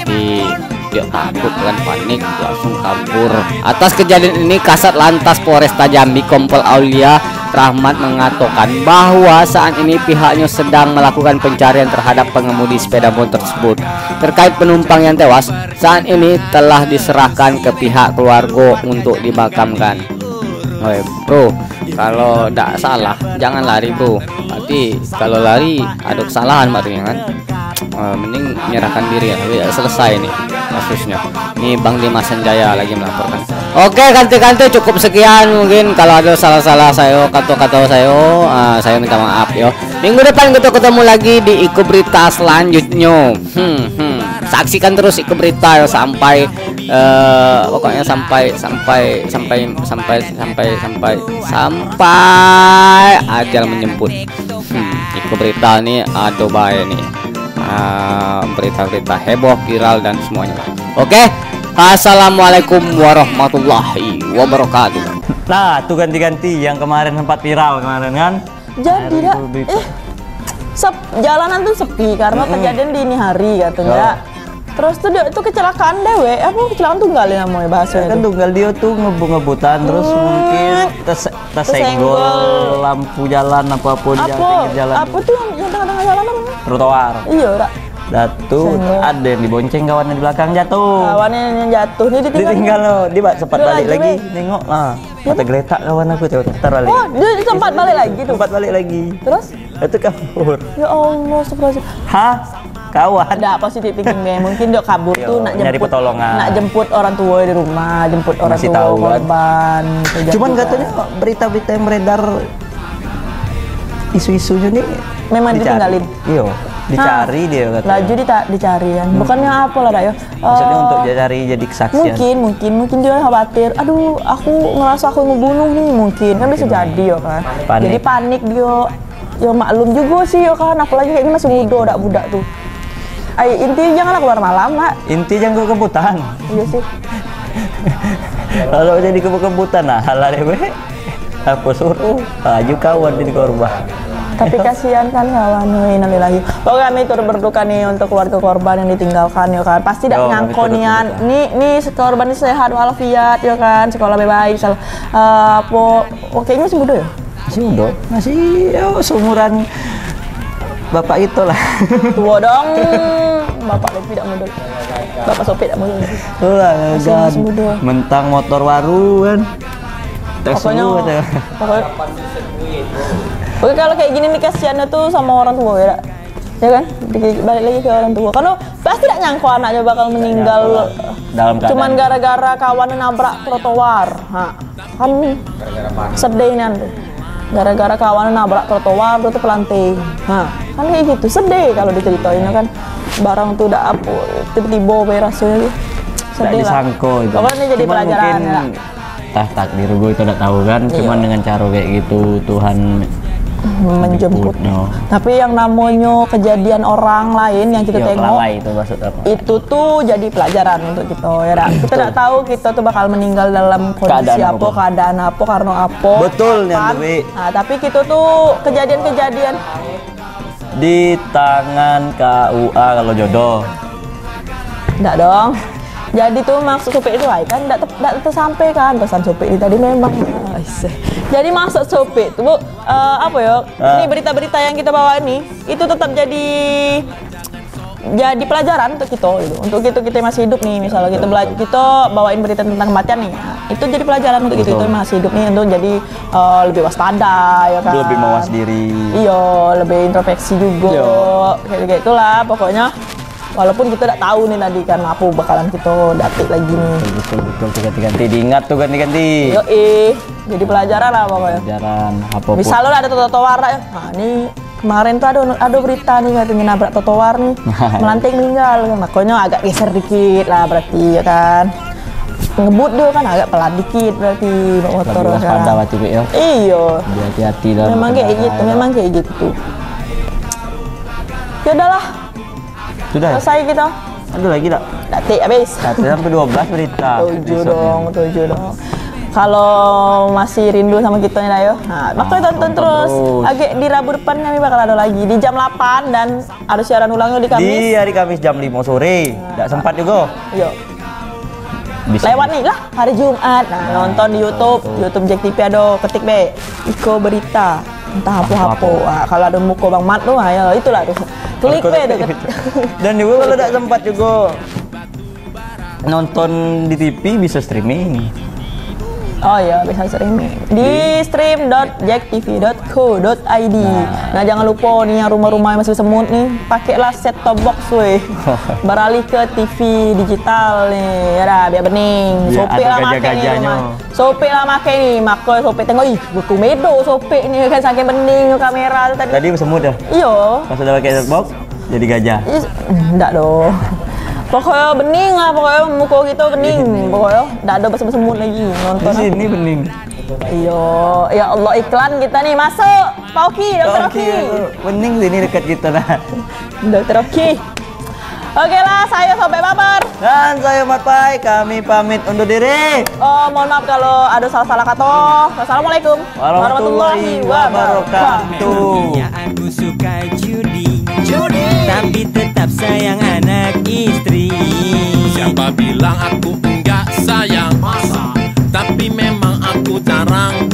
Jadi dia takut kan, panik langsung kabur. Atas kejadian ini Kasat Lantas Polresta Jambi Kompol Aulia Rahmat mengatakan bahwa saat ini pihaknya sedang melakukan pencarian terhadap pengemudi sepeda motor tersebut. Terkait penumpang yang tewas, saat ini telah diserahkan ke pihak keluarga untuk dimakamkan. Oi, bro, kalau tidak salah jangan lari, bro. Nanti kalau lari ada kesalahan makanya kan. Mending menyerahkan diri ya, selesai nih kasusnya. Ini Bang Dimas Sanjaya lagi melaporkan. Oke, ganti-ganti cukup sekian. Mungkin kalau ada salah-salah saya, kata-kata saya minta maaf ya. Minggu depan kita ketemu lagi di Iku Berita selanjutnya. Saksikan terus Iku Berita ya, sampai pokoknya sampai ajal menjemput. Iku Berita ini aduh baik nih. Berita-berita heboh, viral dan semuanya. Oke, assalamualaikum warahmatullahi wabarakatuh. Nah, tuh ganti-ganti yang kemarin sempat viral kemarin kan. Jadi jalanan tuh sepi karena kejadian dini hari katanya. Terus tuh itu kecelakaan dewe, apa kecelakaan tunggal ya namanya bahasanya? Kan tunggal dia tuh ngebut-ngebutan terus mungkin tersenggol lampu jalan apapun yang pinggir jalan. Apa tuh yang tengah-tengah jalan namanya? Trotoar. Iya, udah. Jatuh, ada yang dibonceng kawannya di belakang jatuh. Kawannya yang jatuh nih ditinggal loh, dia sempat balik lagi, nengok lah. Mata geletak kawan aku putar balik. Oh, dia sempat balik lagi tuh. Sempat balik lagi. Terus? Itu kabur. Ya Allah, astagfirullahaladzim. Hah? Kawan. Ada positif thinking deh. Mungkin dia kabur tuh nak nyari pertolongan. Nak jemput orang tua di rumah, jemput orang masih tua tahu, korban. Cuman katanya berita-berita yang beredar isu-isunya nih memang ditinggalin. Iya, dicari dia katanya. Laju dicari kan. Bukannya apa lah dak ya. Maksudnya untuk cari jadi kesaksian. Mungkin dia khawatir. Aduh, aku ngerasa aku ngebunuh nih mungkin. Kan bisa jadi ya kan. Jadi panik dia. Ya maklum juga sih ya kan, apalagi kayaknya masih muda budak tuh. Inti janganlah keluar malam, Mak. Inti jangan kebut-kebutan. Iya sih. Kalau jadi kebut-kebutan nah halah deh. Apa suruh laju kawan jadi korban. Tapi kasihan kan kawan, innalillahi. Pokoknya kami turut berduka nih untuk keluarga korban yang ditinggalkan ya kan. Pasti tidak nyangko nian. Nih korban ini sehat walafiat ya kan, sekolah baik. Kayaknya masih muda ya? Masih muda, masih ya seumuran bapak itu lah. Tua dong. Bapak lebih tidak muda. Bapak sopir tidak muda. Masih muda. Mentang motor baru kan. Pokoknya kalau kayak gini nih kasihannya tuh sama orang tua ya kan, balik lagi ke orang tua karena pasti tidak nyangka anaknya bakal meninggal dalam keadaan cuman gara-gara kawannya nabrak trotoar. Kan sedih nanti gara-gara kawannya nabrak trotoar itu pelanting. Kan kayak gitu sedih kalau diceritain kan, barang tuh udah apa tiba-tiba rasanya sedih lah. Pokoknya jadi pelajaran ya. Takdir gue itu udah tahu kan, cuman dengan cara kayak gitu Tuhan menjemput. Tapi yang namanya kejadian orang lain yang kita tengok itu tuh jadi pelajaran untuk kita ya. Kita tidak tahu kita tuh bakal meninggal dalam kondisi keadaan apa karena apa. Betul nih. Nah, tapi kita tuh kejadian-kejadian di tangan KUA kalau jodoh. Enggak dong. Jadi tuh maksud Supik itu kan tidak tersampaikan pesan Supik ini tadi memang. Jadi maksud Supik tuh apa ya? Ini berita-berita yang kita bawa ini itu tetap jadi pelajaran untuk kita gitu. Untuk kita masih hidup nih, misalnya kita bawain berita tentang kematian nih, itu jadi pelajaran untuk kita masih hidup nih, untuk jadi lebih waspada ya kan. Lebih mawas diri. Iya, lebih introspeksi juga. Kayak gitulah pokoknya. Walaupun kita tidak tahu nih tadi kan apa bakalan kita dapat lagi nih. Betul ganti-ganti, diingat tuh ganti-ganti. Jadi pelajaran lah pokoknya. Pelajaran apapun. Misalnya ada trotoar ya. Nah, ini kemarin tuh ada berita nih katanya nabrak trotoar nih, melanting meninggal. Makanya agak geser dikit lah berarti ya kan. Ngebut dia kan agak pelan dikit berarti motor kan. Waspada waktu itu ya. Iya. Hati-hati dalam. Memang kayak gitu. Ya udahlah. Sudah ya? Selesai kita. Ada lagi tak? Datik habis. Sampai 12 berita. 7 dong. Kalau masih rindu sama kita nih Dayo, nah makanya tonton terus. Agak di Rabu depan kami bakal ada lagi di jam 8 dan ada siaran ulangnya di Kamis. Di hari Kamis jam 5 sore. Tidak sempat juga. Iya. Lewat nih lah hari Jumat. Nah, nonton di YouTube Jack TV ada ketik be Iko berita entah apa-apa. Nah, kalau ada muka Bang Mat tuh, ayo itulah tuh. Klik be tuh. Dan juga kalau tidak sempat juga nonton di TV bisa streaming. Oh iya, bisa streaming di stream.jacktv.co.id. Nah jangan lupa nih yang rumah-rumah yang masih semut nih, pakailah set top box weh. Beralih ke TV digital nih, ya dah biar bening. Sopik lah make nih, Sopik lah make nih, makanya Sopik tengok ih, buku medo Sopik nih kan saking bening kamera tadi. Tadi semut ya? Iya. Pas udah pakai set box jadi gajah. Enggak dong. Pokoknya bening lah, pokoknya muka kita bening, pokoknya nggak ada semut lagi nonton. Di sini bening. Iya, ya Allah iklan kita nih masuk, Pak Oki, Dokter Oki. Bening sini dekat kita nah. Dokter Oki. Oke lah, saya Sobat Baper dan saya Mat Pai, kami pamit undur diri. Oh, mohon maaf kalau ada salah-salah kata. Wassalamualaikum warahmatullahi wabarakatuh. Ya aku suka judi, tapi tetap sayang anak istri. Siapa bilang aku enggak sayang? Masa? Tapi memang aku jarang